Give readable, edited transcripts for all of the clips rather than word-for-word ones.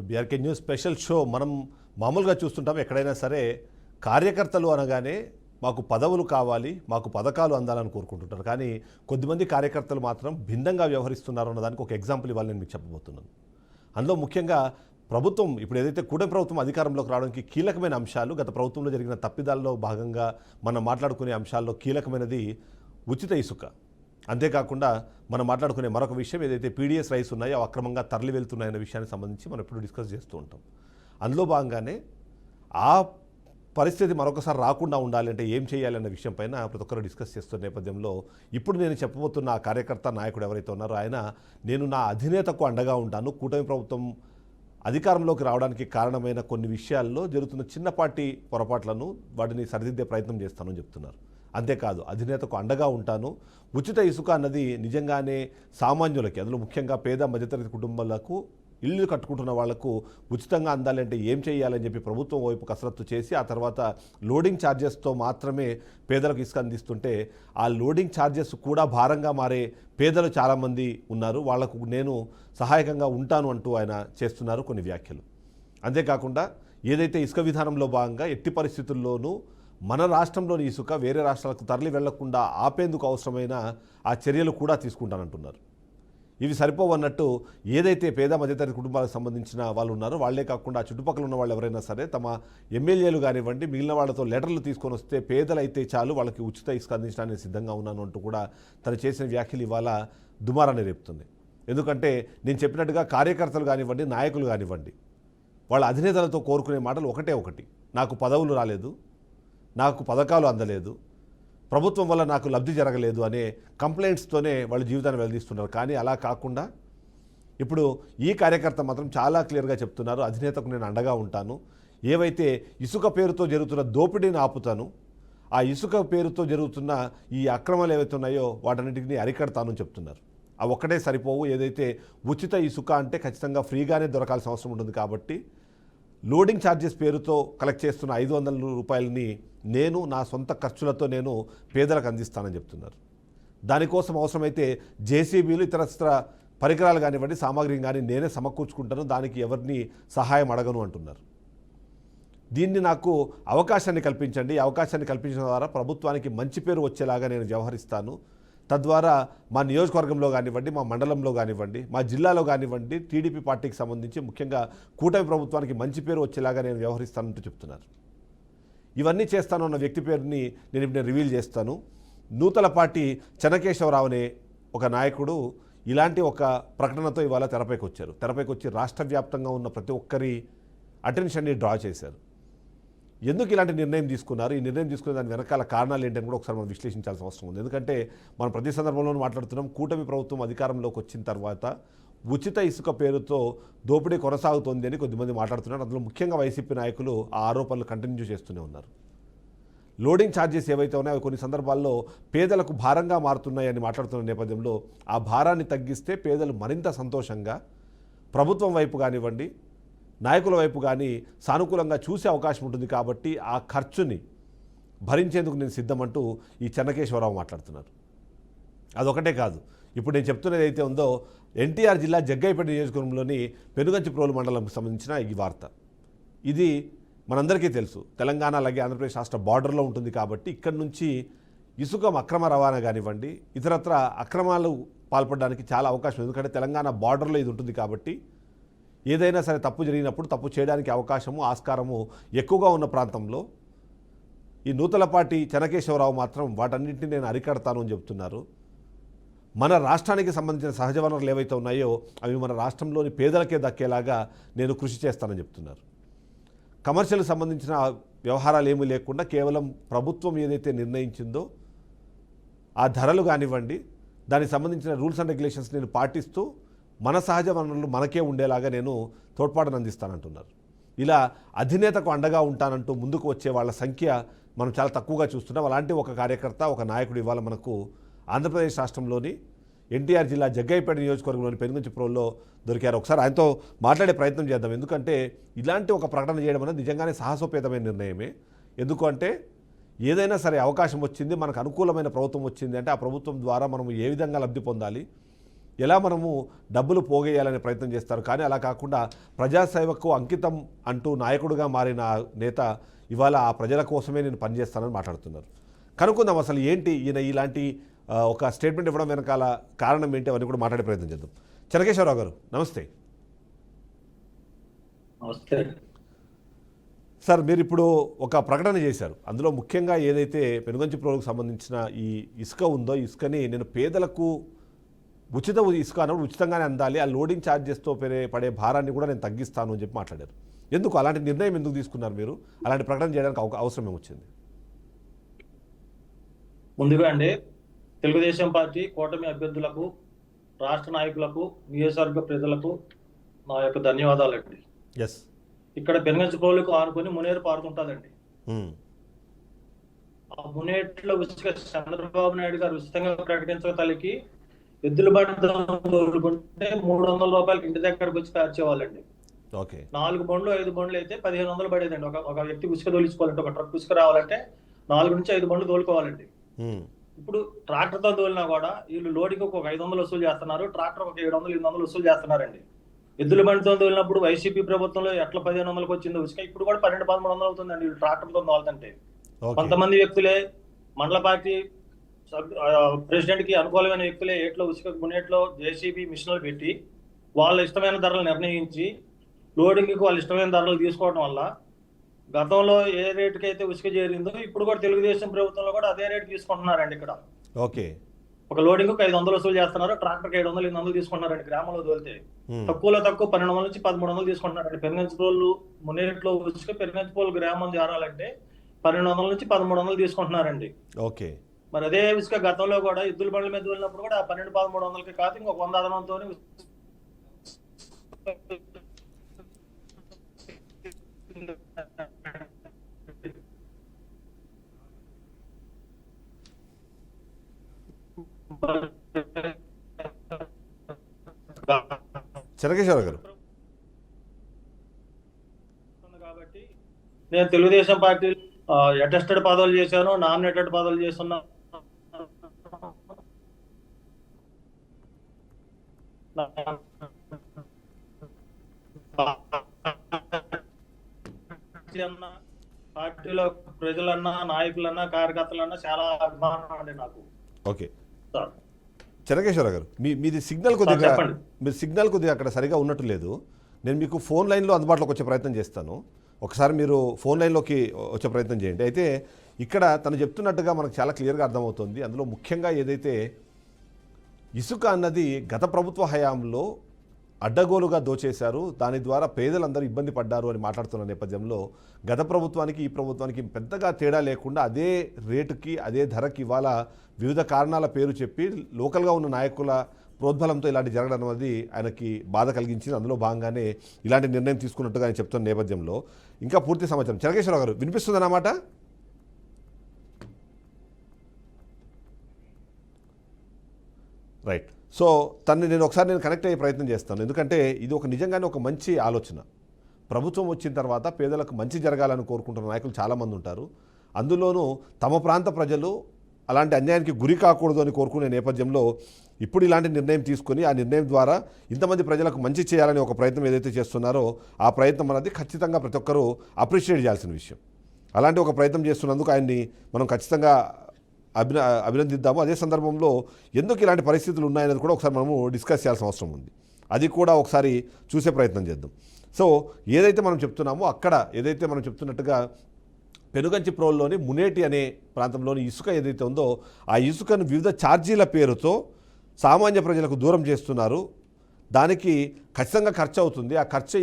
BRK news special show. మనం మామూలుగా చూస్తుంటాం ఎక్కడైనా సరే కార్యకర్తలు అనగానే మాకు పదవులు కావాలి, మాకు పథకాలు అందాలని కోరుకుంటుంటారు. కానీ కొద్దిమంది కార్యకర్తలు మాత్రం భిన్నంగా వ్యవహరిస్తున్నారు అన్నదానికి ఒక ఎగ్జాంపుల్ ఇవ్వాలి నేను మీకు చెప్పబోతున్నాను. అందులో ముఖ్యంగా ప్రభుత్వం ఇప్పుడు ఏదైతే కూటమి ప్రభుత్వం అధికారంలోకి రావడానికి కీలకమైన అంశాలు, గత ప్రభుత్వంలో జరిగిన తప్పిదాల్లో భాగంగా మనం మాట్లాడుకునే అంశాల్లో కీలకమైనది ఉచిత ఇసుక. అంతేకాకుండా మనం మాట్లాడుకునే మరొక విషయం ఏదైతే పీడిఎస్ రైస్ ఉన్నాయో అక్రమంగా తరలి వెళ్తున్నాయనే విషయానికి సంబంధించి మనం ఎప్పుడు డిస్కస్ చేస్తూ ఉంటాం. అందులో భాగంగానే ఆ పరిస్థితి మరొకసారి రాకుండా ఉండాలి అంటే ఏం చేయాలన్న విషయం పైన ప్రతి ఒక్కరు డిస్కస్ చేస్తున్న నేపథ్యంలో ఇప్పుడు నేను చెప్పబోతున్న ఆ కార్యకర్త నాయకుడు ఎవరైతే ఉన్నారో ఆయన, నేను నా అధినేతకు అండగా ఉంటాను, కూటమి ప్రభుత్వం అధికారంలోకి రావడానికి కారణమైన కొన్ని విషయాల్లో జరుగుతున్న చిన్నపాటి పొరపాట్లను వాటిని సరిదిద్దే ప్రయత్నం చేస్తానని చెప్తున్నారు. అంతేకాదు అధినేతకు అండగా ఉంటాను, ఉచిత ఇసుక అన్నది నిజంగానే సామాన్యులకి, అందులో ముఖ్యంగా పేద మధ్యతరగతి కుటుంబాలకు ఇల్లు కట్టుకుంటున్న వాళ్లకు ఉచితంగా అందాలంటే ఏం చేయాలని చెప్పి ప్రభుత్వం వైపు కసరత్తు చేసి ఆ తర్వాత లోడింగ్ ఛార్జెస్తో మాత్రమే పేదలకు ఇసుక అందిస్తుంటే ఆ లోడింగ్ ఛార్జెస్ కూడా భారంగా మారే పేదలు చాలామంది ఉన్నారు, వాళ్లకు నేను సహాయకంగా ఉంటాను అంటూ ఆయన చేస్తున్నారు కొన్ని వ్యాఖ్యలు. అంతేకాకుండా ఏదైతే ఇసుక విధానంలో భాగంగా ఎట్టి పరిస్థితుల్లోనూ మన రాష్ట్రంలోని ఇసుక వేరే రాష్ట్రాలకు తరలి వెళ్లకుండా ఆపేందుకు అవసరమైన ఆ చర్యలు కూడా తీసుకుంటానంటున్నారు. ఇవి సరిపోవన్నట్టు ఏదైతే పేద మధ్యతరగతి కుటుంబాలకు సంబంధించిన వాళ్ళు ఉన్నారో వాళ్లే కాకుండా చుట్టుపక్కల ఉన్న వాళ్ళు ఎవరైనా సరే తమ ఎమ్మెల్యేలు కానివ్వండి మిగిలిన వాళ్ళతో లెటర్లు తీసుకొని వస్తే పేదలైతే చాలు వాళ్ళకి ఉచిత ఇసుక అందించడానికి సిద్ధంగా ఉన్నాను అంటూ కూడా తను చేసిన వ్యాఖ్యలు ఇవాళ దుమారాన్ని రేపుతుంది. ఎందుకంటే నేను చెప్పినట్టుగా కార్యకర్తలు కానివ్వండి నాయకులు కానివ్వండి వాళ్ళ అధినేతలతో కోరుకునే మాటలు ఒకటి, నాకు పదవులు రాలేదు, నాకు పథకాలు అందలేదు, ప్రభుత్వం వల్ల నాకు లబ్ధి జరగలేదు అనే కంప్లైంట్స్తోనే వాళ్ళ జీవితాన్ని వెల్లదీస్తున్నారు. కానీ అలా కాకుండా ఇప్పుడు ఈ కార్యకర్త మాత్రం చాలా క్లియర్గా చెప్తున్నారు, అధినేతకు నేను అండగా ఉంటాను, ఏవైతే ఇసుక పేరుతో జరుగుతున్న దోపిడీని ఆపుతాను, ఆ ఇసుక పేరుతో జరుగుతున్న ఈ అక్రమాలు ఏవైతే ఉన్నాయో వాటన్నిటిని అరికడతానని చెప్తున్నారు. అవి ఒక్కటే సరిపోవు, ఏదైతే ఉచిత ఇసుక అంటే ఖచ్చితంగా ఫ్రీగానే దొరకాల్సిన అవసరం ఉంటుంది. కాబట్టి లోడింగ్ ఛార్జెస్ పేరుతో కలెక్ట్ చేస్తున్న 500 రూపాయలని నేను నా సొంత ఖర్చులతో నేను పేదలకు అందిస్తానని చెప్తున్నారు. దానికోసం అవసరమైతే జేసీబీలు ఇతరత్ర పరికరాలు కానివ్వండి సామాగ్రిని కానీ నేనే సమకూర్చుకుంటాను, దానికి ఎవరిని సహాయం అడగను అంటున్నారు. దీన్ని నాకు అవకాశాన్ని కల్పించండి, అవకాశాన్ని కల్పించడం ద్వారా ప్రభుత్వానికి మంచి పేరు వచ్చేలాగా నేను వ్యవహరిస్తాను, తద్వారా మా నియోజకవర్గంలో కానివ్వండి మా మండలంలో కానివ్వండి మా జిల్లాలో కానివ్వండి టీడీపీ పార్టీకి సంబంధించి ముఖ్యంగా కూటమి ప్రభుత్వానికి మంచి పేరు వచ్చేలాగా నేను వ్యవహరిస్తానంటూ చెప్తున్నారు. ఇవన్నీ చేస్తాను అన్న వ్యక్తి పేరుని నేను ఇప్పుడు రివీల్ చేస్తాను. నూతలపాటి చెన్నకేశవరావు అనే ఒక నాయకుడు ఇలాంటి ఒక ప్రకటనతో ఇవాళ తెరపైకి వచ్చారు. తెరపైకి వచ్చి రాష్ట్ర వ్యాప్తంగా ఉన్న ప్రతి ఒక్కరి అటెన్షన్ని డ్రా చేశారు. ఎందుకు ఇలాంటి నిర్ణయం తీసుకున్నారు, ఈ నిర్ణయం తీసుకునే దాని వెనకాల కారణాలు ఏంటని కూడా ఒకసారి మనం విశ్లేషించాల్సిన అవసరం ఉంది. ఎందుకంటే మనం ప్రతి సందర్భంలోనూ మాట్లాడుతున్నాం, కూటమి ప్రభుత్వం అధికారంలోకి వచ్చిన తర్వాత ఉచిత ఇసుక పేరుతో దోపిడీ కొనసాగుతోంది అని కొద్దిమంది మాట్లాడుతున్నారు. అందులో ముఖ్యంగా వైసీపీ నాయకులు ఆ ఆరోపణలు కంటిన్యూ చేస్తూనే ఉన్నారు. లోడింగ్ ఛార్జెస్ ఏవైతే ఉన్నాయో కొన్ని సందర్భాల్లో పేదలకు భారంగా మారుతున్నాయని మాట్లాడుతున్న నేపథ్యంలో ఆ భారాన్ని తగ్గిస్తే పేదలు మరింత సంతోషంగా ప్రభుత్వం వైపు కానివ్వండి నాయకుల వైపు కానీ సానుకూలంగా చూసే అవకాశం ఉంటుంది. కాబట్టి ఆ ఖర్చుని భరించేందుకు నేను సిద్ధమంటూ ఈ చెన్నకేశవరావు మాట్లాడుతున్నారు. అదొకటే కాదు, ఇప్పుడు నేను చెప్తున్నది అయితే ఉందో ఎన్టీఆర్ జిల్లా జగ్గయ్యపేట నియోజకవర్గంలోని పెనుగంచిప్రోలు మండలంకి సంబంధించిన ఈ వార్త. ఇది మనందరికీ తెలుసు, తెలంగాణ అలాగే ఆంధ్రప్రదేశ్ రాష్ట్ర బార్డర్లో ఉంటుంది. కాబట్టి ఇక్కడి నుంచి ఇసుక అక్రమ రవాణా కానివ్వండి ఇతరత్ర అక్రమాలు పాల్పడడానికి చాలా అవకాశం, ఎందుకంటే తెలంగాణ బార్డర్లో ఇది ఉంటుంది. కాబట్టి ఏదైనా సరే తప్పు జరిగినప్పుడు తప్పు చేయడానికి అవకాశము ఆస్కారము ఎక్కువగా ఉన్న ప్రాంతంలో ఈ నూతలపాటి చెన్నకేశవరావు మాత్రం వాటన్నింటినీ నేను అరికడతాను అని చెప్తున్నారు. మన రాష్ట్రానికి సంబంధించిన సహజ వనరులు ఏవైతే ఉన్నాయో అవి మన రాష్ట్రంలోని పేదలకే దక్కేలాగా నేను కృషి చేస్తానని చెప్తున్నారు. కమర్షియల్కి సంబంధించిన వ్యవహారాలు ఏమీ లేకుండా కేవలం ప్రభుత్వం ఏదైతే నిర్ణయించిందో ఆ ధరలు కానివ్వండి దానికి సంబంధించిన రూల్స్ అండ్ రెగ్యులేషన్స్ నేను పాటిస్తూ మన సహజ వనరులు మనకే ఉండేలాగా నేను తోడ్పాటును అందిస్తానంటున్నారు. ఇలా అధినేతకు అండగా ఉంటానంటూ ముందుకు వచ్చే వాళ్ళ సంఖ్య మనం చాలా తక్కువగా చూస్తున్నాం. అలాంటి ఒక కార్యకర్త ఒక నాయకుడు ఇవాళ మనకు ఆంధ్రప్రదేశ్ రాష్ట్రంలోని ఎన్టీఆర్ జిల్లా జగ్గయ్యపేట నియోజకవర్గంలోని పెనుగంచిప్రోలులో దొరికారు. ఒకసారి ఆయనతో మాట్లాడే ప్రయత్నం చేద్దాం. ఎందుకంటే ఇలాంటి ఒక ప్రకటన చేయడం అనేది నిజంగానే సాహసోపేతమైన నిర్ణయమే. ఎందుకు అంటే ఏదైనా సరే అవకాశం వచ్చింది, మనకు అనుకూలమైన ప్రభుత్వం వచ్చింది అంటే ఆ ప్రభుత్వం ద్వారా మనం ఏ విధంగా లబ్ధి పొందాలి, ఎలా మనము డబ్బులు పోగేయాలనే ప్రయత్నం చేస్తారు. కానీ అలా కాకుండా ప్రజాసేవకు అంకితం అంటూ నాయకుడిగా మారిన నేత ఇవాళ ఆ ప్రజల కోసమే నేను పనిచేస్తానని మాట్లాడుతున్నారు. కనుక్కుందాం అసలు ఏంటి ఈయన ఇలాంటి ఒక స్టేట్మెంట్ ఇవ్వడం వెనకాల కారణం ఏంటి అవన్నీ కూడా మాట్లాడే ప్రయత్నం చేద్దాం. చెన్నకేశ్వరరావు గారు నమస్తే. నమస్తే సార్, మీరు ఇప్పుడు ఒక ప్రకటన చేశారు. అందులో ముఖ్యంగా ఏదైతే పెనుగంచి ప్రోలకు సంబంధించిన ఈ ఇసుక ఉందో, ఇసుకని నేను పేదలకు ఉచిత ఇసుక అన్నప్పుడు ఉచితంగానే అందాలి, ఆ లోడింగ్ ఛార్జెస్తో పడే భారాన్ని కూడా నేను తగ్గిస్తాను అని చెప్పి మాట్లాడారు. ఎందుకు అలాంటి నిర్ణయం ఎందుకు తీసుకున్నారు మీరు? అలాంటి ప్రకటన చేయడానికి అవసరం ఏమొచ్చింది? ముందుగా అండి, తెలుగుదేశం పార్టీ కూటమి అభ్యర్థులకు, రాష్ట్ర నాయకులకు, నియోజకవర్గ ప్రజలకు నా యొక్క ధన్యవాదాలు అండి. ఎస్, ఇక్కడ పెనుగంచి ప్రోలకు ఆనుకొని మునేరు పారుతుంటుందండి. ఆ మునేట్లో ఉచిత చంద్రబాబు నాయుడు గారు ఉచితంగా ప్రకటించక తల్లికి ఎద్దుల బండి తోలుకుంటే 300 రూపాయలకి ఇంటి దగ్గరకు వచ్చి పేర్చేవాళ్ళండి. 4 బండ్లు 5 బండ్లు అయితే 1500 పడేదండి. ఒక వ్యక్తి ఉసుక తోలించుకోవాలంటే, ఒక ట్రక్ ఉసుక రావాలంటే 4 నుంచి 5 బండ్లు తోలుకోవాలండి. ఇప్పుడు ట్రాక్టర్ తో తోలినా కూడా వీళ్ళు లోడింగ్ ఒక 500 వసూలు చేస్తున్నారు, ట్రాక్టర్ ఒక 700-800 వసూలు చేస్తున్నారండి. ఎద్దుల బండితో తోలినప్పుడు వైసీపీ ప్రభుత్వంలో ఎట్లా 1500కి వచ్చింది ఉసుక, ఇప్పుడు కూడా 1200-1300 అవుతుందండి వీళ్ళు ట్రాక్టర్ తో తోలుతుంటే. కొంతమంది వ్యక్తులే, మండల పార్టీ ప్రెసిడెంట్ కి అనుకూలమైన వ్యక్తులే ఏట్లో ఉసుక మునేట్లో జేసీబీ మిషన్లు పెట్టి వాళ్ళ ఇష్టమైన ధరలు నిర్ణయించి లోడింగ్ కి వాళ్ళ ఇష్టమైన ధరలు తీసుకోవడం వల్ల గతంలో ఏ రేటుకి అయితే ఉసుక చేరిందో ఇప్పుడు కూడా తెలుగుదేశం ప్రభుత్వంలో కూడా అదే రేటు తీసుకుంటున్నారండి. ఇక్కడ ఒక లోడింగ్ 500 వసూలు చేస్తున్నారు, ట్రాక్టర్ 700-800 తీసుకుంటున్నారండి. గ్రామంలో తోలితే తక్కువలో తక్కువ 1200 నుంచి 1300 తీసుకుంటున్నారండి. పెనుగంచిప్రోలు మునేట్లో ఉసుక పెనుగంచిప్రోలు గ్రామం చేరాలంటే 1200 నుంచి 1300 తీసుకుంటున్నారండి. మరి అదే ఇసుక గతంలో కూడా ఎద్దుల బండ్ల మీద వెళ్ళినప్పుడు కూడా 1200-1300కి కాదు ఇంకొక 100 అదనంతో చెన్నకేశ్వర గారు, కాబట్టి నేను తెలుగుదేశం పార్టీ అటెస్టెడ్ పదవులు చేశాను, నామినేటెడ్ పదవులు చేస్తున్నా. పార్టీలో ప్రజలన్నా, నాయకులన్నా, కార్యకర్తలన్నా చాలా అభిమానం అండి నాకు. చెన్నకేశ్వర గారు, మీది సిగ్నల్ కొద్దిగా అక్కడ సరిగా ఉన్నట్టు లేదు. నేను మీకు ఫోన్ లైన్లో అందుబాటులోకి వచ్చే ప్రయత్నం చేస్తాను. ఒకసారి మీరు ఫోన్ లైన్లోకి వచ్చే ప్రయత్నం చేయండి. అయితే ఇక్కడ తను చెప్తున్నట్టుగా మనకు చాలా క్లియర్గా అర్థమవుతుంది. అందులో ముఖ్యంగా ఏదైతే ఇసుక అన్నది గత ప్రభుత్వ హయాంలో అడ్డగోలుగా దోచేశారు, దాని ద్వారా పేదలందరూ ఇబ్బంది పడ్డారు అని మాట్లాడుతున్న నేపథ్యంలో గత ప్రభుత్వానికి ఈ ప్రభుత్వానికి పెద్దగా తేడా లేకుండా అదే రేటుకి అదే ధరకి ఇవాళ వివిధ కారణాల పేరు చెప్పి లోకల్గా ఉన్న నాయకుల ప్రోద్బలంతో ఇలాంటి జరగడం అనేది ఆయనకి బాధ కలిగించింది. అందులో భాగంగానే ఇలాంటి నిర్ణయం తీసుకున్నట్టుగా ఆయన చెప్తున్న నేపథ్యంలో ఇంకా పూర్తి సమాచారం. చెన్నకేశ్వరరావు గారు, వినిపిస్తుందన్నమాట? రైట్. సో నేను ఒకసారి కనెక్ట్ అయ్యే ప్రయత్నం చేస్తాను. ఎందుకంటే ఇది నిజంగానే ఒక మంచి ఆలోచన. ప్రభుత్వం వచ్చిన తర్వాత పేదలకు మంచి జరగాలని కోరుకుంటున్న నాయకులు చాలామంది ఉంటారు. అందులోనూ తమ ప్రాంత ప్రజలు అలాంటి అన్యాయానికి గురి కాకూడదు అని కోరుకునే నేపథ్యంలో ఇప్పుడు ఇలాంటి నిర్ణయం తీసుకొని ఆ నిర్ణయం ద్వారా ఇంతమంది ప్రజలకు మంచి చేయాలని ఒక ప్రయత్నం ఏదైతే చేస్తున్నారో ఆ ప్రయత్నం అనేది ఖచ్చితంగా ప్రతి ఒక్కరూ అప్రిషియేట్ చేయాల్సిన విషయం. అలాంటి ఒక ప్రయత్నం చేస్తున్నందుకు ఆయన్ని మనం ఖచ్చితంగా అభినందిద్దాము. అదే సందర్భంలో ఎందుకు ఇలాంటి పరిస్థితులు ఉన్నాయనేది కూడా ఒకసారి మనము డిస్కస్ చేయాల్సిన అవసరం ఉంది. అది కూడా ఒకసారి చూసే ప్రయత్నం చేద్దాం. సో ఏదైతే మనం చెప్తున్నామో అక్కడ ఏదైతే మనం చెప్తున్నట్టుగా పెనుగంచి ప్రోల్లోని మునేటి అనే ప్రాంతంలోని ఇసుక ఏదైతే ఉందో ఆ ఇసుకను వివిధ ఛార్జీల పేరుతో సామాన్య ప్రజలకు దూరం చేస్తున్నారు. దానికి ఖచ్చితంగా ఖర్చు అవుతుంది. ఆ ఖర్చు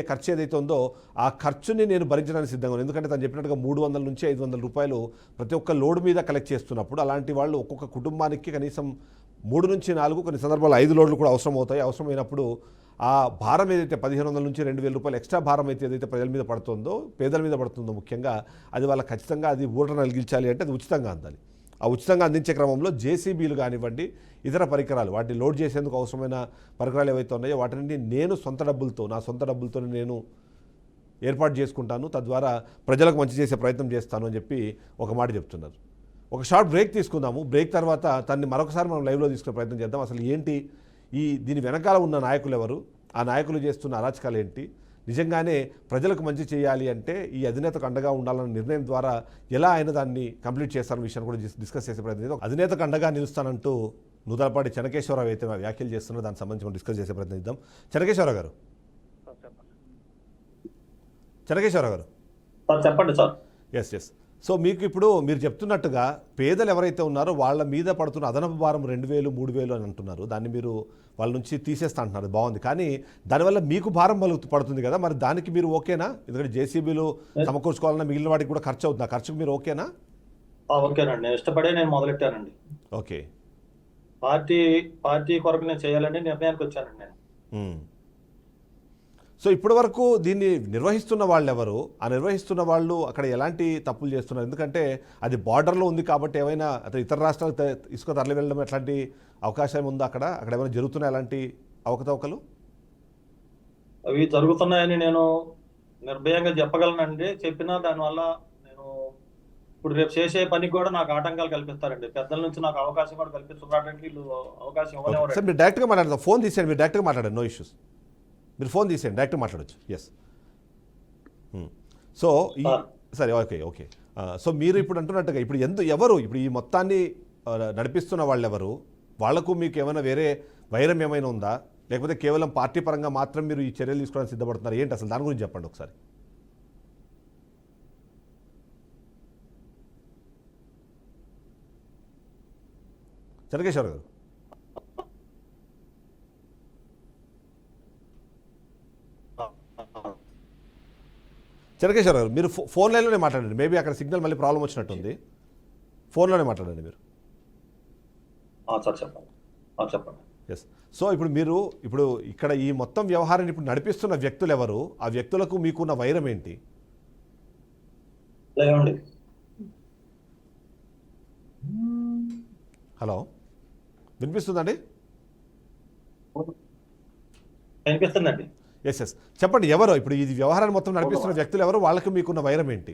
ఖర్చు ఏదైతే ఉందో ఆ ఖర్చుని నేను భరించడానికి సిద్ధంగా ఉన్నాను. ఎందుకంటే తను చెప్పినట్టుగా 300 నుంచి 500 రూపాయలు ప్రతి ఒక్క లోడ్ మీద కలెక్ట్ చేస్తున్నప్పుడు అలాంటి వాళ్ళు ఒక్కొక్క కుటుంబానికి కనీసం 3 నుంచి 4, కొన్ని సందర్భాల్లో 5 లోడ్లు కూడా అవసరం అవుతాయి. అవసరమైనప్పుడు ఆ భారం ఏదైతే 1500 నుంచి 2000 రూపాయలు ఎక్స్ట్రా భారం అయితే ఏదైతే ప్రజల మీద పడుతుందో, పేదల మీద పడుతుందో ముఖ్యంగా, అది వాళ్ళకి ఖచ్చితంగా అది ఊరట కలిగించాలి అంటే అది ఉచితంగా అందాలి. ఆ ఉచితంగా అందించే క్రమంలో జేసీబీలు కానివ్వండి, ఇతర పరికరాలు వాటిని లోడ్ చేసేందుకు అవసరమైన పరికరాలు ఏవైతే ఉన్నాయో వాటిని నేను నా సొంత డబ్బులతో నేను ఏర్పాటు చేసుకుంటాను, తద్వారా ప్రజలకు మంచి చేసే ప్రయత్నం చేస్తాను అని చెప్పి ఒక మాట చెప్తున్నారు. ఒక షార్ట్ బ్రేక్ తీసుకుందాము. బ్రేక్ తర్వాత తన్ని మరొకసారి మనం లైవ్లో తీసుకునే ప్రయత్నం చేద్దాం. అసలు ఏంటి దీని వెనకాల ఉన్న నాయకులు ఎవరు, ఆ నాయకులు చేస్తున్న అరాచకాలు ఏంటి, నిజంగానే ప్రజలకు మంచి చేయాలి అంటే ఈ అధినేతకు అండగా ఉండాలన్న నిర్ణయం ద్వారా ఎలా ఆయన దాన్ని కంప్లీట్ చేస్తారన్న విషయాన్ని కూడా డిస్కస్ చేసే ప్రయత్నం చేద్దాం. అధినేతకు అండగా నిలుస్తానంటూ నూతలపాటి చెన్నకేశ్వరరావు అయితే వ్యాఖ్యలు చేస్తున్నారు, దానికి సంబంధించి మనం డిస్కస్ చేసే ప్రయత్నం చేద్దాం. చెన్నకేశ్వరరావు గారు, చెన్నకేశ్వరరావు గారు చెప్పండి సార్. ఎస్. సో మీకు ఇప్పుడు మీరు చెప్తున్నట్టుగా పేదలు ఎవరైతే ఉన్నారో వాళ్ళ మీద పడుతున్న అదనపు భారం 2,000, 3,000 అని అంటున్నారు. దాన్ని మీరు వాళ్ళ నుంచి తీసేస్తా అంటున్నారు, బాగుంది. కానీ దానివల్ల మీకు భారం పడుతుంది కదా, మరి దానికి మీరు ఓకేనా? ఎందుకంటే జేసీబీలు సమకూర్చుకోవాలన్నా మిగిలిన వాటికి కూడా ఖర్చు అవుతుంది. ఆ ఖర్చుకు మీరు ఓకేనా? ఓకేనండి, ఇష్టపడే నేను మొదలెట్టానండి. ఓకే, పార్టీ కొరకు నేను చేయాలని నిర్ణయానికి వచ్చానండి నేను. సో ఇప్పటి వరకు దీన్ని నిర్వహిస్తున్న వాళ్ళు ఎవరు, ఆ నిర్వహిస్తున్న వాళ్ళు అక్కడ ఎలాంటి తప్పులు చేస్తున్నారు? ఎందుకంటే అది బార్డర్లో ఉంది కాబట్టి ఏమైనా ఇతర రాష్ట్రాలకు ఇసుక తరలి వెళ్ళడం ఎట్లాంటి అవకాశం ఉందా? అక్కడ ఏమైనా జరుగుతున్నాయి ఎలాంటి అవకతవకలు? అవి జరుగుతున్నాయని నేను నిర్భయంగా చెప్పగలనండి. చెప్పినా దానివల్ల నేను ఇప్పుడు రేపు చేసే పనికి కూడా నాకు ఆటంకాలు కల్పిస్తారండి. పెద్దల నుంచి నాకు అవకాశం కూడా కల్పిస్తున్నారంటే వీళ్ళు అవకాశం ఇవ్వలేవారు. సార్ మీరు డైరెక్ట్గా మాట్లాడతారు, ఫోన్ తీసేయండి, మీరు డైరెక్ట్గా మాట్లాడండి, నో ఇష్యూస్. మీరు ఫోన్ తీసేయండి, డైరెక్ట్గా మాట్లాడచ్చు. ఎస్. సో సరే, ఓకే. సో మీరు ఇప్పుడు అంటున్నట్టుగా ఇప్పుడు ఎవరు ఇప్పుడు ఈ మొత్తాన్ని నడిపిస్తున్న వాళ్ళు ఎవరు, వాళ్లకు మీకు ఏమైనా వేరే వైరం ఏమైనా ఉందా, లేకపోతే కేవలం పార్టీ పరంగా మాత్రం మీరు ఈ చర్యలు తీసుకోవడానికి సిద్ధపడుతున్నారు ఏంటి అసలు? దాని గురించి చెప్పండి ఒకసారి. చెన్నకేశ్వర గారు. చెన్నకేశ్వర గారు మీరు ఫోన్ లైన్లోనే మాట్లాడండి, మేబీ అక్కడ సిగ్నల్ మళ్ళీ ప్రాబ్లం వచ్చినట్టుంది, ఫోన్లోనే మాట్లాడండి మీరు. చెప్పండి. ఎస్. సో ఇప్పుడు ఇక్కడ ఈ మొత్తం వ్యవహారాన్ని ఇప్పుడు నడిపిస్తున్న వ్యక్తులు ఎవరు, ఆ వ్యక్తులకు మీకున్న వైరం ఏంటి? హలో, వినిపిస్తుందండి? వినిపిస్తుందండి. ఎస్. చెప్పండి, ఎవరు ఇప్పుడు ఈ వ్యవహారాన్ని మొత్తం నడిపిస్తున్న వ్యక్తులు ఎవరు, వాళ్ళకి మీకున్న వైరం ఏంటి?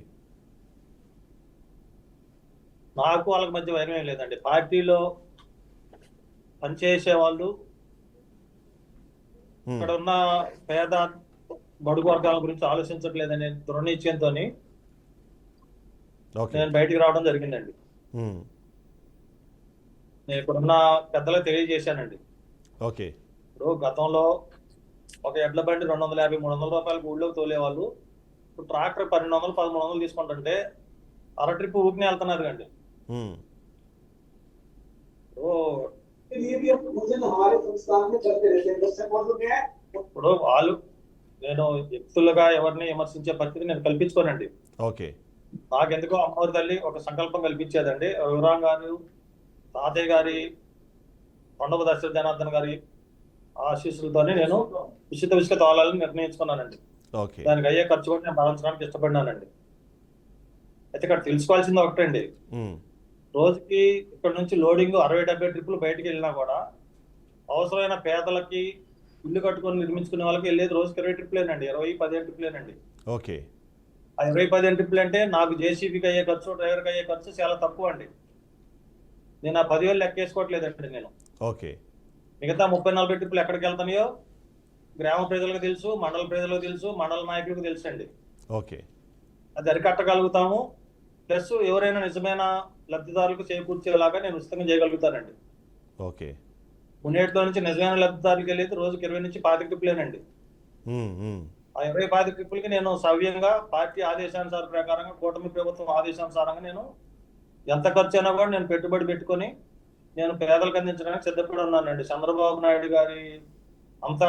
నాకు వాళ్ళకి మధ్య వైరం ఏం లేదండి. పార్టీలో పనిచేసే వాళ్ళు, ఇక్కడ ఉన్న పేద బడుగు వర్గాల గురించి ఆలోచించట్లేదనే దృఢనిశ్చయంతో నేను బయటికి రావడం జరిగిందండి. నేను ఇక్కడున్న పెద్దలకు తెలియజేశానండి. ఓకే. ఇప్పుడు గతంలో ఒక ఎడ్ల బండి 250, 300 రూపాయలకు ఊళ్ళోకి తోలేవాళ్ళు ఇప్పుడు ట్రాక్టర్ 1200, 1300 తీసుకుంటుంటే అర ట్రిప్ ఊపినే వెళ్తున్నారు కండి. ఇప్పుడు వాళ్ళు నేను వ్యక్తులుగా ఎవరిని విమర్శించే పరిస్థితి నేను కల్పించుకోనండి. ఓకే. నాకెందుకో అమ్మవారి తల్లి ఒక సంకల్పం కల్పించేదండి. రఘురాం గారు, తాతయ్య గారి, కొండవ దశరథ జనార్దన్ గారి ఆశీస్సులతోనే నేను ఉచిత తోలాలని నిర్ణయించుకున్నానండి. దానికి అయ్యే ఖర్చు కూడా నేను భరించడానికి ఇష్టపడినానండి. అయితే ఇక్కడ తెలుసుకోవాల్సింది ఒకటండి, రోజుకి ఇక్కడ నుంచి లోడింగ్ 60-70 ట్రిప్పులు బయటకు వెళ్ళినా కూడా అవసరమైన పేదలకి ఇల్లు కట్టుకొని నిర్మించుకునే వాళ్ళకి వెళ్ళేది రోజుకి 20 ట్రిప్పులేనండి, 20-15 ట్రిప్పులేనండి. ఓకే. ఆ 20-15 ట్రిప్పులు అంటే నాకు జేసీబీకి అయ్యే ఖర్చు, డ్రైవర్కి అయ్యే ఖర్చు చాలా తక్కువ అండి. నేను ఆ 10,000 లెక్కేసుకోవట్లేదండి నేను. ఓకే. మిగతా 30-40 ట్రిప్పులు ఎక్కడికి వెళ్తాయో గ్రామ ప్రజలకు తెలుసు, మండల ప్రజలకు తెలుసు, మండల నాయకులకు తెలుసు అండి. ఓకే. అది అరికట్టగలుగుతాము. ప్లస్ ఎవరైనా నిజమైన లబ్ధిదారులకు చేకూర్చేలాగా నేను ఉచితంగా చేయగలుగుతానండి. ఓకే. మున్నేటిలో నుంచి నిజమైన లబ్ధిదారులకు వెళ్ళేది రోజుకి 20 నుంచి 25 ట్రిప్పులేనండి. ఆ 20-25 ట్రిప్పులకి నేను సవ్యంగా పార్టీ ఆదేశానుసార ప్రకారంగా, కూటమి ప్రభుత్వం ఆదేశానుసారంగా నేను ఎంత ఖర్చు అయినా కూడా నేను పెట్టుబడి పెట్టుకొని నేను పేదలకు అందించడానికి సిద్ధపడి ఉన్నానండి. చంద్రబాబు నాయుడు గారి అంత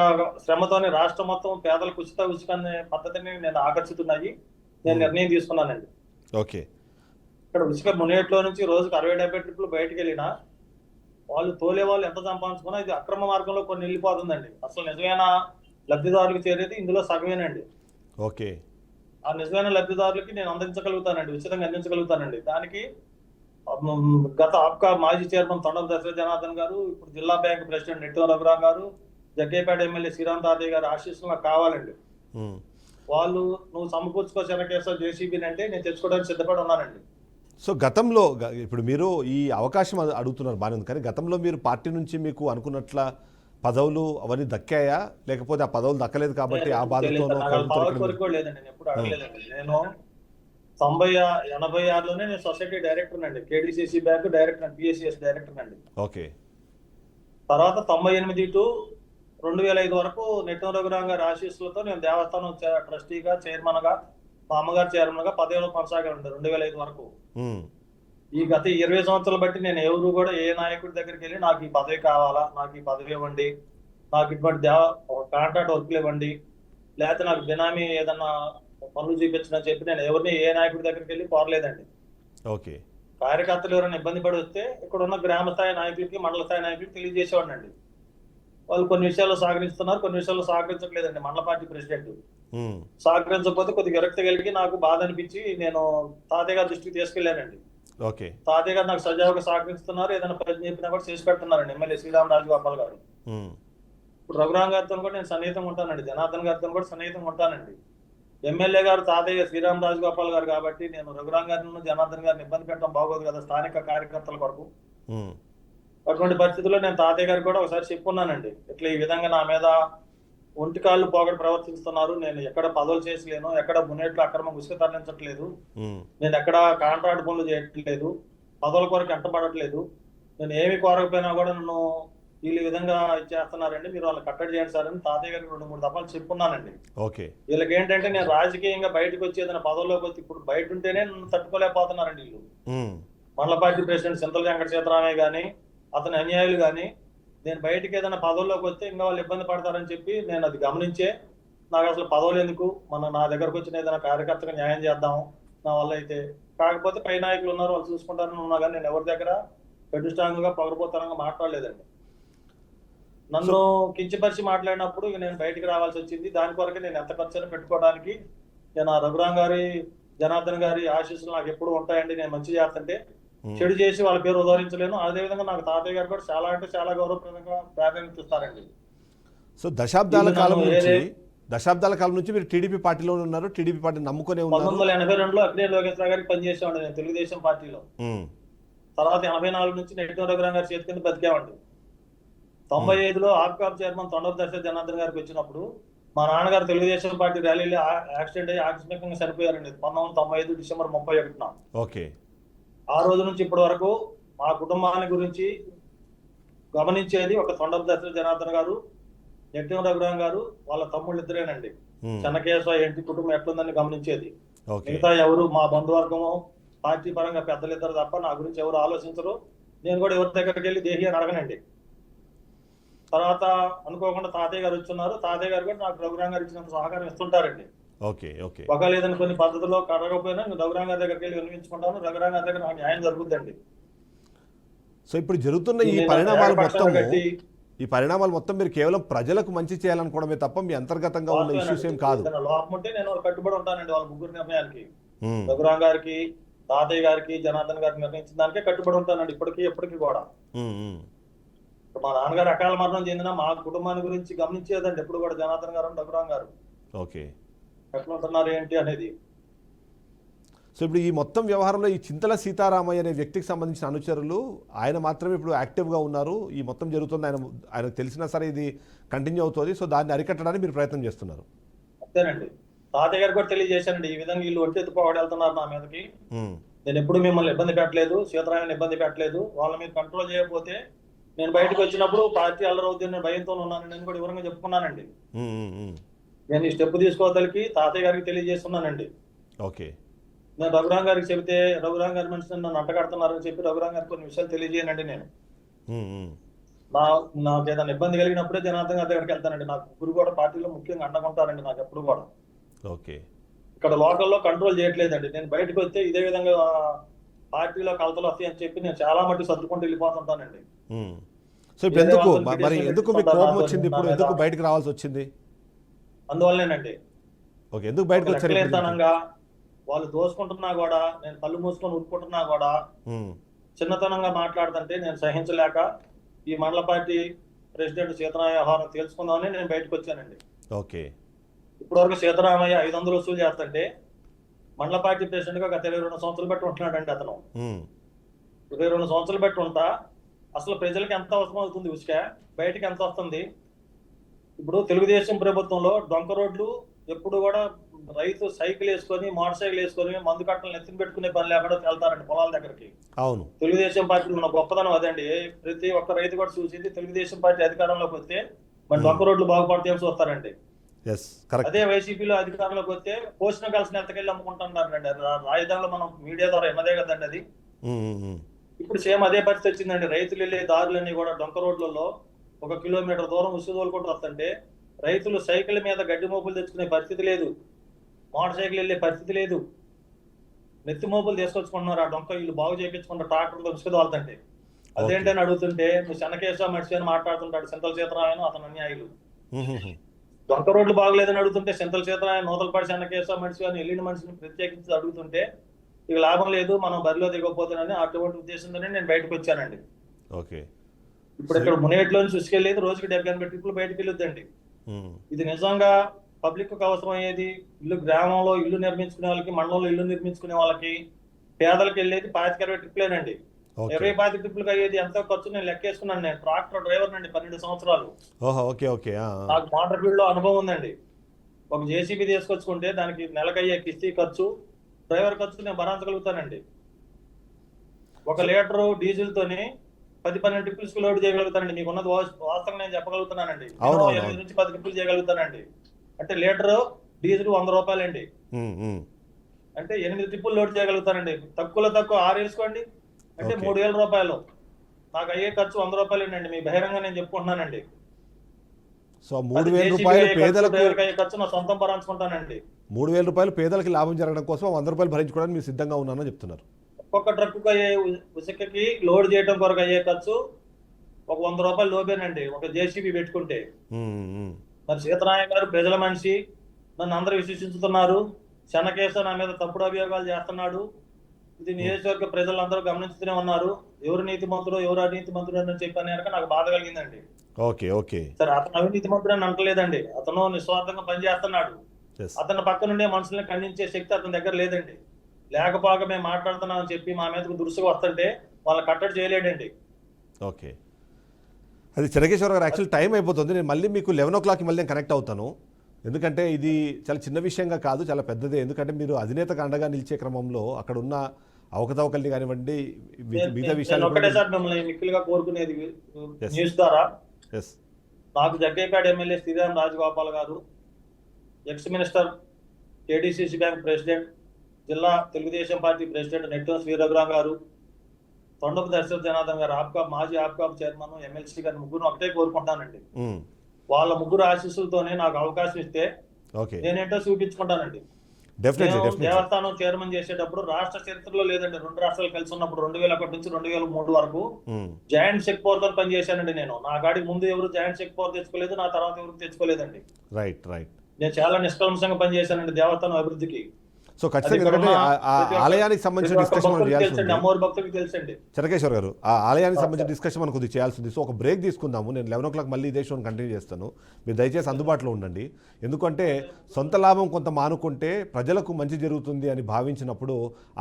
శ్రమతోని రాష్ట్రం మొత్తం పేదలకు ఉచిత అనే పద్ధతిని నేను ఆకర్షితున్నాయి. నేను నిర్ణయం తీసుకున్నానండి. ఓకే. ఇక్కడ ఉచిత మునేట్లో నుంచి రోజుకి 60-70 ట్రిప్పులు బయటకు వెళ్ళినా వాళ్ళు తోలే వాళ్ళు ఎంత సంపాదించుకున్నా ఇది అక్రమ మార్గంలో కొన్ని వెళ్ళిపోతుందండి. అసలు నిజమైన లబ్ధిదారులకు చేరేది ఇందులో సగమేనండి. ఓకే. ఆ నిజమైన లబ్ధిదారులకి నేను అందించగలుగుతానండి, ఉచితంగా అందించగలుగుతానండి. దానికి గత ఆప్కా మాజీ చైర్మన్ తొండల దశరథ జనార్దన్ గారు, ఇప్పుడు జిల్లా బ్యాంక్ ప్రెసిడెంట్ నెట్టూరు రఘురాం గారు, జగ్గేపేట ఎమ్మెల్యే శ్రీరామ్ తాతయ్య గారి ఆశీస్సులు నాకు కావాలండి. వాళ్ళు నువ్వు సమకూర్చుకో చెన్నకేశ్వర జేసీబీని అంటే నేను తెచ్చుకోవడానికి సిద్ధపడి ఉన్నానండి. సో గతంలో ఇప్పుడు మీరు ఈ అవకాశం అడుగుతున్నారు బాగానే ఉంది, కానీ గతంలో మీరు పార్టీ నుంచి మీకు అనుకున్నట్ల పదవులు అవన్నీ దక్కాయా, లేకపోతే ఆ పదవులు దక్కలేదు కాబట్టి ఆ తెలియదు బాధతోనో సార్. నాకు కడుపుతో పదవి ఇక్కడ కోరిక కూడా లేదండి, నేను ఎప్పుడు అడగలేదండి. నేను 86లోనే నేను సొసైటీ డైరెక్టర్ అండి, కేడిసిసి బ్యాంక్ డైరెక్టర్ అండి, పిఎస్సిఎస్ డైరెక్టర్ అండి. ఓకే. తర్వాత 98 టు 2005 వరకు నెట్టం రఘురాం గారి ఆశీస్సులతో నేను దేవస్థానం ట్రస్టీగా, చైర్మన్ గా, మా అమ్మగారు చైర్మన్ గా పదవిలో కొనసాగానండి 2005 వరకు. ఉమ్, ఈ గత 20 సంవత్సరాలు బట్టి నేను ఎవరు కూడా ఏ నాయకుడి దగ్గరికి వెళ్ళి నాకు ఈ పదవి కావాలా, నాకు ఈ పదవి ఇవ్వండి, నాకు ఇటువంటి కాంట్రాక్ట్ వర్క్లు ఇవ్వండి, లేకపోతే నాకు బినామీ ఏదన్నా పనులు చూపించడం చెప్పి నేను ఎవరిని ఏ నాయకుడి దగ్గరికి వెళ్ళి కోరలేదండి. ఓకే. కార్యకర్తలు ఎవరైనా ఇబ్బంది పడి వస్తే ఇక్కడ ఉన్న గ్రామ స్థాయి నాయకులకి, మండల స్థాయి నాయకులకి తెలియజేసేవాడినండి. వాళ్ళు కొన్ని విషయాల్లో సహకరిస్తున్నారు, కొన్ని విషయాల్లో సహకరించట్లేదండి. మండల పార్టీ ప్రెసిడెంట్ ఉమ్, సహకరించకపోతే కొద్దిగా విరక్తి కలిగి నాకు బాధ అనిపించి నేను తాతయ్య గారి దృష్టికి తీసుకెళ్లానండి. ఓకే. తాతయ్య గారు నాకు సజావుగా సహకరిస్తున్నారు, ఏదైనా ప్రశ్న చెప్పినా కూడా చేసి పెడుతున్నారండి ఎమ్మెల్యే శ్రీరామ్ రాజగోపాల్ గారు. ఉమ్, ఇప్పుడు రఘురాం గారితో కూడా నేను సన్నిహితంగా ఉంటానండి, జనార్దన్ గారితో కూడా సన్నిహితంగా ఉంటానండి. ఎమ్మెల్యే గారు తాతయ్య శ్రీరామ్ రాజగోపాల్ గారు కాబట్టి నేను రఘురాం గారిని, జనార్దన్ గారిని ఇబ్బంది పెట్టడం బాగోదు కదా స్థానిక కార్యకర్తల కొరకు. ఉమ్, అటువంటి పరిస్థితుల్లో నేను తాతయ్య గారికి కూడా ఒకసారి చెప్పుకున్నానండి, ఇట్లా ఈ విధంగా నా మీద ఒంటికాళ్ళు పోగొట్టి ప్రవర్తిస్తున్నారు, నేను ఎక్కడ పదవులు చేసలేను, ఎక్కడ బునేట్లు అక్రమం ఉసుక తరలించట్లేదు, ఉమ్, నేను ఎక్కడ కాంట్రాక్ట్ పనులు చేయట్లేదు, పదవుల కొరకు ఎంటపడట్లేదు, నేను ఏమి కోరకపోయినా కూడా నన్ను వీళ్ళు ఈ విధంగా ఇచ్చేస్తున్నారండి, మీరు వాళ్ళని కట్టడి చేయండి సార్ అని తాతయ్య గారికి 2-3 దఫాలు చెప్పుకున్నానండి. ఓకే. వీళ్ళకి ఏంటంటే నేను రాజకీయంగా బయటకు వచ్చి ఏదైనా పదవుల్లోకి వచ్చి ఇప్పుడు బయట ఉంటేనే నన్ను తట్టుకోలేకపోతున్నారండి వీళ్ళు. ఉమ్, మండల పార్టీ ప్రెసిడెంట్ సింతల వెంకట సీతారామయ్య గాని, అతని అన్యాయులు గాని, నేను బయటకి ఏదైనా పదవుల్లోకి వస్తే ఇంకా వాళ్ళు ఇబ్బంది పడతారని చెప్పి నేను అది గమనించే నాకు అసలు పదవులు ఎందుకు, నా దగ్గరకు వచ్చిన ఏదైనా కార్యకర్తగా న్యాయం చేద్దాము నా వల్ల అయితే, కాకపోతే పై నాయకులు ఉన్నారు వాళ్ళు చూసుకుంటారని ఉన్నా కానీ నేను ఎవరి దగ్గర ప్రతిష్టాంగంగా పొగరపోతానంగా మాట్లాడలేదండి. నన్ను కించపరిచి మాట్లాడినప్పుడు ఇక నేను బయటికి రావాల్సి వచ్చింది. దాని కొరకే నేను ఎంత ఖర్చు పెట్టుకోవడానికి నేను ఆ రఘురాం గారి, జనార్దన్ గారి ఆశీస్సులు నాకు ఎప్పుడు ఉంటాయండి. నేను మంచి చేస్తుంటే చెడు చేసి వాళ్ళ పేరు ఉదహరించలేను. అదేవిధంగా నాకు తాతయ్య గారు కూడా చాలా అంటే చాలా గౌరవప్రదంగా ప్రాధాన్యత ఇస్తారండి. సో దశాబ్దాల కాలం నుంచి మీరు టీడీపీ పార్టీలోనే ఉన్నారు, టీడీపీ పార్టీ నమ్ముకునే ఉన్నారు. 1982లో అక్కినేని లోకేశ్వర గారికి పనిచేసేవాడి నేను తెలుగుదేశం పార్టీలో. తర్వాత 84 నుంచి నెట్టం రఘురాం గారి చేతి కింద బతికేవాడి. 95లో ఆప్కాబ్ చైర్మన్ తొండవ దశ జనార్దన్ గారికి వచ్చినప్పుడు మా నాన్నగారు తెలుగుదేశం పార్టీ ర్యాలీలో యాక్సిడెంట్ అయ్యి ఆకస్మికంగా చనిపోయారండి 1995 డిసెంబర్ 31న. ఓకే. ఆ రోజు నుంచి ఇప్పటి వరకు మా కుటుంబాన్ని గురించి గమనించేది ఒక తొండవ దశ జనార్దన్ గారు, నెట్టం రఘురాం గారు, వాళ్ళ తమ్ముళ్ళు ఇద్దరేనండి. చెన్నకేశవ ఏంటి కుటుంబం ఎట్లుందని గమనించేది. మిగతా ఎవరు మా బంధువర్గము పార్టీ పరంగా పెద్దలు ఇద్దరు తప్ప నా గురించి ఎవరు ఆలోచించరు. నేను కూడా ఎవరి దగ్గరికి వెళ్ళి దేహి అని అడగనండి. తర్వాత అనుకోకుండా తాతయ్య గారు వచ్చున్నారు. తాతయ్య గారు కూడా నాకు రఘురాం గారు ఇచ్చినంత సహకారం ఇస్తుంటారండి. ఒకవేళ ఏదైనా కొన్ని పద్ధతిలో కడగకపోయినా రఘురాం గారి దగ్గరికి వెళ్ళి వినిపించుకుంటాను. రఘురాం గారి దగ్గర నాకు న్యాయం జరుగుతుందండి. సో ఇప్పుడు జరుగుతున్న ఈ పరిణామాలు మొత్తం మీరు కేవలం ప్రజలకు మంచి చేయాలనుకోవడమే తప్ప మీ అంతర్గతంగా ఉన్న ఇష్యూస్ ఏం కాదు. లోపం ఉంటే నేను కట్టుబడి ఉంటానండి వాళ్ళ ముగ్గురు నిర్ణయానికి. రఘురాం గారికి, తాతయ్య గారికి, జనార్దన్ గారికి నిర్ణయించిన దానికే కట్టుబడి ఉంటానండి ఎప్పటికీ కూడా. మా నాన్నగారు అకాల మరణం చెందిన మా కుటుంబాన్ని గురించి గమనించేదండి ఎప్పుడు కూడా జనార్దన్ గారు, రఘురాం గారు. ఓకే. ఎట్లా ఉంటున్నారు ఏంటి అనేది. సో ఇప్పుడు ఈ మొత్తం వ్యవహారంలో ఈ చింతల సీతారామయ్య అనే వ్యక్తికి సంబంధించిన అనుచరులు ఆయన మాత్రమే ఇప్పుడు యాక్టివ్గా ఉన్నారు. ఈ మొత్తం జరుగుతుంది, ఆయనకు తెలిసినా సరే ఇది కంటిన్యూ అవుతుంది. సో దాన్ని అరికట్టడానికి మీరు ప్రయత్నం చేస్తున్నారు. అంతేనండి. తాతయ్య గారు కూడా తెలియజేశానండి, ఈ విధంగా వీళ్ళు ఒంటి ఎత్తుపోవాడు వెళ్తున్నారు నా మీదకి. నేను ఎప్పుడు మిమ్మల్ని ఇబ్బంది పెట్టలేదు, సీతారామయ్యని ఇబ్బంది పెట్టలేదు. వాళ్ళ మీద కంట్రోల్ చేయకపోతే నేను బయటకు వచ్చినప్పుడు పార్టీ అల్లరవుద్దని భయంతో ఉన్నాను. నేను కూడా వివరంగా చెప్పుకున్నానండి. నేను ఈ స్టెప్ తీసుకోవడానికి తాతయ్య గారికి తెలియజేస్తున్నానండి. ఓకే. నేను రఘురాం గారికి చెబితే రఘురాం గారి మనిషి నన్ను అట్టగడుతున్నారని చెప్పి రఘురాం గారికి కొన్ని విషయాలు తెలియజేయనండి. నేను నాకు ఏదైనా ఇబ్బంది కలిగినప్పుడే జనార్దన్ గారి దగ్గరికి వెళ్తానండి. నాకు ముగ్గురు కూడా పార్టీలో ముఖ్యంగా అండకుంటారండి నాకు ఎప్పుడు కూడా. ఓకే. ఇక్కడ లోకల్లో కంట్రోల్ చేయట్లేదండి. నేను బయటకు వస్తే ఇదే విధంగా పార్టీలో కలతలు వస్తాయి అని చెప్పి నేను చాలా మట్టి సర్దుకుంటూ వెళ్ళిపోతుంటానండి. సో ఇప్పుడు ఎందుకు మీకు కోపం వచ్చింది, ఇప్పుడు ఎందుకు బయటకు రావాల్సి వచ్చింది? అందువల్లేనండి. ఓకే. ఎందుకు బయటకు వచ్చారు? వాళ్ళు దోసుకుంటున్నా కూడా, నేను కళ్ళు మూసుకొని ఊరుకుంటున్నా కూడా, చిన్నతనంగా మాట్లాడుతుంటే నేను సహించలేక ఈ మండల పార్టీ ప్రెసిడెంట్ సీతారామయ్య వ్యవహారం తెలుసుకుందామని నేను బయటకు వచ్చానండి. ఓకే. ఇప్పటి వరకు సీతారామయ్య 500 వసూలు చేస్తుంటే మండల పార్టీ ప్రెసిడెంట్ గా గత 22 సంవత్సరాలు బట్టి ఉంటున్నాడండి. అతను 22 సంవత్సరాలు బట్టి ఉంటా అసలు ప్రజలకు ఎంత అవసరం అవుతుంది ఉసుక, బయటకి ఎంత వస్తుంది? ఇప్పుడు తెలుగుదేశం ప్రభుత్వంలో డొంక రోడ్లు ఎప్పుడు కూడా రైతు సైకిల్ వేసుకొని మోటార్ సైకిల్ వేసుకొని మందు కట్టలు నెత్తిన పెట్టుకునే పని లేకుండా వెళ్తారండి పొలాల దగ్గరికి. అవును. తెలుగుదేశం పార్టీ ఉన్న గొప్పదనం అదండి. ప్రతి ఒక్క రైతు కూడా చూసింది తెలుగుదేశం పార్టీ అధికారంలోకి వస్తే మన డొంక రోడ్లు బాగుపడతాయని చూస్తారండి. అదే వైసీపీలో అధికారంలోకి వస్తే పోషణ కలిసిన ఎంతకెళ్ళి అమ్ముకుంటున్నారండి. రాజధానిలో మనం మీడియా ద్వారా ఎన్నదే కదండి అది. ఇప్పుడు సేమ్ అదే పరిస్థితి వచ్చిందండి. రైతులు వెళ్ళే దారులన్నీ కూడా డొంక రోడ్లలో 1 కిలోమీటర్ దూరం ఉసుగు తోలుకుంటూ వస్తుంటే రైతులు సైకిల్ మీద గడ్డి మోపులు తెచ్చుకునే పరిస్థితి లేదు, మోటార్ సైకిల్ వెళ్ళే పరిస్థితి లేదు, నెత్తి మోపులు తీసుకొచ్చుకుంటున్నారు. ఆ డొంక వీళ్ళు బాగు చేయించుకుంటారు ట్రాక్టర్తో ఉసుగు తోలుతుంటే. అదేంటని అడుగుతుంటే నువ్వు చెన్నకేశవ మనిషి అని మాట్లాడుతుంటాడు సింతల సీతారామన్ అతను అన్యాయులు. డొంక రోడ్లు బాగలేదని అడుగుతుంటే సింతల సీతారామన్ నూతలపాటి చెన్నకేశవ మనిషి అని వెళ్ళిన మనిషిని ప్రత్యేకించి అడుగుతుంటే ఇక లాభం లేదు, మనం బరిలో దిగకపోతున్నానని అటువంటి ఉద్దేశంతోనే నేను బయటకు వచ్చానండి. ఓకే. ఇప్పుడు ఇక్కడ మునేటిలోని చూసుకెళ్ళేది రోజుకి 70-80 ట్రిప్పులు బయటకు వెళ్ళొద్దండి. ఇది నిజంగా పబ్లిక్ కు అవసరం అయ్యేది. ఇల్లు గ్రామంలో ఇల్లు నిర్మించుకునే వాళ్ళకి, మండలంలో ఇల్లు నిర్మించుకునే వాళ్ళకి, పేదలకు వెళ్ళేది 25-20 ట్రిప్లేనండి. 20-25 ట్రిప్పులకు అయ్యేది ఎంతో ఖర్చు నేను లెక్కేసుకున్నాను. నేను ట్రాక్టర్ డ్రైవర్ నండి 12 సంవత్సరాలు. నాకు మోటార్ ఫీల్డ్ లో అనుభవం ఉందండి. ఒక జేసీబీ తీసుకొచ్చుకుంటే దానికి నెలకయ్యే కిస్తీ ఖర్చు, డ్రైవర్ ఖర్చు నేను భరించగలుగుతానండి. 1 లీటర్ డీజిల్ తోని 10-12 ట్రిప్పుల్స్ లోడ్ చేయగలుగుతానండి. మీకు ఉన్నది వాస్తవం నేను చెప్పగలుగుతున్నానండి. 8 నుంచి 10 ట్రిప్పులు చేయగలుగుతానండి. అంటే లీటర్ డీజిల్ 100 రూపాయలండి. అంటే 8 ట్రిప్పులు లోడ్ చేయగలుగుతానండి. తక్కువలో తక్కువ 6 వేసుకోండి అంటే 3000 రూపాయలు. నాకు అయ్యే ఖర్చు 100 రూపాయలేనండి. మీ బహిరంగ నేను చెప్పుకుంటున్నానండి. సో 3000 రూపాయలు పేదలకు అయ్యే ఖర్చు నా సొంతం భరించుకుంటానండి. 3000 రూపాయలు పేదలకి లాభం జరగడం కోసం 100 రూపాయలు భరించుకోవడానికి మీరు సిద్ధంగా ఉన్నానని చెప్తున్నారు. ఒక్కొక్క ట్రక్కు అయ్యే ఉసుకకి లోడ్ చేయడం కొరకు అయ్యే ఖర్చు 100 రూపాయలు లోపేనండి ఒక జేసీబీ పెట్టుకుంటే. మరి సీతారామయ్య గారు ప్రజల మనిషి, నన్ను అందరూ విశ్వసిస్తున్నారు. చెన్నకేశవ నా మీద తప్పుడు అభియోగాలు చేస్తున్నాడు. ఇది నియోజకవర్గ ప్రజలందరూ గమనిస్తూనే ఉన్నారు. ఎవరు నీతిమంతుడు ఎవరు అవినీతి మంత్రుడు అని చెప్పాను కనుక నాకు బాధ కలిగిందండి. సరే, అతను అవినీతి మంత్రుడు అని అంటలేదండి. అతను నిస్వార్థంగా పనిచేస్తున్నాడు. అతని పక్క నుండే మనుషుల్ని ఖండించే శక్తి అతని దగ్గర లేదండి. లేకపోక మేము మాట్లాడుతున్నాం అని చెప్పి మా మీదకు దురుసుగా వస్తుంటే వాళ్ళని కట్టడి చేయలేడండి. ఓకే, అది చెన్నకేశ్వర గారు. యాక్చువల్ టైం అయిపోతుంది. నేను మళ్ళీ మీకు 11 o'clock మళ్ళీ నేను కనెక్ట్ అవుతాను. ఎందుకంటే ఇది చాలా చిన్న విషయంగా కాదు, చాలా పెద్దదే. ఎందుకంటే మీరు అధినేతకు అండగా నిలిచే క్రమంలో అక్కడ ఉన్న అవకతవకల్ని కానివ్వండి, మిగతా విషయాలు ఒకటేసారి మిమ్మల్ని మిక్కిలిగా కోరుకునేది న్యూస్ ద్వారా, నాకు జగ్గయ్యపేట ఎమ్మెల్యే శ్రీరామ్ రాజగోపాల్ గారు, ex minister, KDCC bank president, జిల్లా తెలుగుదేశం పార్టీ ప్రెసిడెంట్ నెట్టూరి శ్రీరఘురాం గారు, తొండపు దర్శక జనార్దన్ గారు, మాజీ ఆప్కాబ్ చైర్మన్, ఎమ్మెల్సీ గారు ముగ్గురు ఒకటే కోరుకుంటానండి. వాళ్ళ ముగ్గురు ఆశీస్సులతోనే నాకు అవకాశం ఇస్తే నేనేంటో చూపించుకుంటానండి. దేవస్థానం చైర్మన్ చేసేటప్పుడు రాష్ట్ర చరిత్రలో లేదండి, 2 రాష్ట్రాలు కలిసి ఉన్నప్పుడు 2001 నుంచి 2003 వరకు జాయింట్ చెక్ పవర్ తో పనిచేశానండి. నేను నా గాడికి ముందు ఎవరు జాయింట్ చెక్ పవర్ తెచ్చుకోలేదు, నా తర్వాత ఎవరు తెచ్చుకోలేదండి. నేను చాలా నిష్కల్మషంగా పనిచేశానండి దేవస్థానం అభివృద్ధికి. సో ఖచ్చితంగా ఆలయానికి సంబంధించిన డిస్కషన్ చెన్నకేశ్వర గారు, ఆ ఆలయానికి సంబంధించిన డిస్కషన్ మనం కొద్దిగా చేయాల్సి ఉంది. సో ఒక బ్రేక్ తీసుకుందాము. నేను 11 o'clock మళ్ళీ ఇదే షోని కంటిన్యూ చేస్తాను. మీరు దయచేసి అందుబాటులో ఉండండి. ఎందుకంటే సొంత లాభం కొంత మానుకుంటే ప్రజలకు మంచి జరుగుతుంది అని భావించినప్పుడు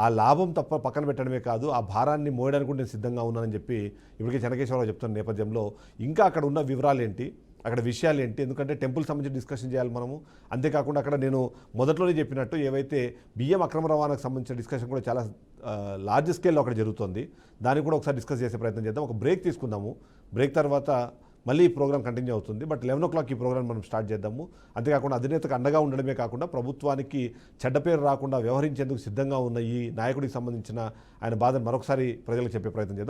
ఆ లాభం తప్ప పక్కన పెట్టడమే కాదు, ఆ భారాన్ని మోయడానికి కూడా నేను సిద్ధంగా ఉన్నానని చెప్పి ఇప్పటికే చెన్నకేశ్వరరావు చెప్తున్న నేపథ్యంలో ఇంకా అక్కడ ఉన్న వివరాలు ఏంటి, అక్కడ విషయాలు ఏంటి, ఎందుకంటే టెంపుల్ సంబంధించి డిస్కషన్ చేయాలి మనము. అంతేకాకుండా అక్కడ నేను మొదట్లోనే చెప్పినట్టు ఏవైతే బియ్యం అక్రమ రవాణాకు సంబంధించిన డిస్కషన్ కూడా చాలా లార్జ్ స్కేల్లో అక్కడ జరుగుతుంది. దాన్ని కూడా ఒకసారి డిస్కస్ చేసే ప్రయత్నం చేద్దాం. ఒక బ్రేక్ తీసుకుందాము. బ్రేక్ తర్వాత మళ్ళీ ఈ ప్రోగ్రామ్ కంటిన్యూ అవుతుంది. బట్ 11 o'clock ఈ ప్రోగ్రామ్ మనం స్టార్ట్ చేద్దాము. అంతేకాకుండా అధినేతకు అండగా ఉండడమే కాకుండా ప్రభుత్వానికి చెడ్డ పేరు రాకుండా వ్యవహరించేందుకు సిద్ధంగా ఉన్న ఈ నాయకుడికి సంబంధించిన ఆయన బాధను మరొకసారి ప్రజలకు చెప్పే ప్రయత్నం చేద్దాం.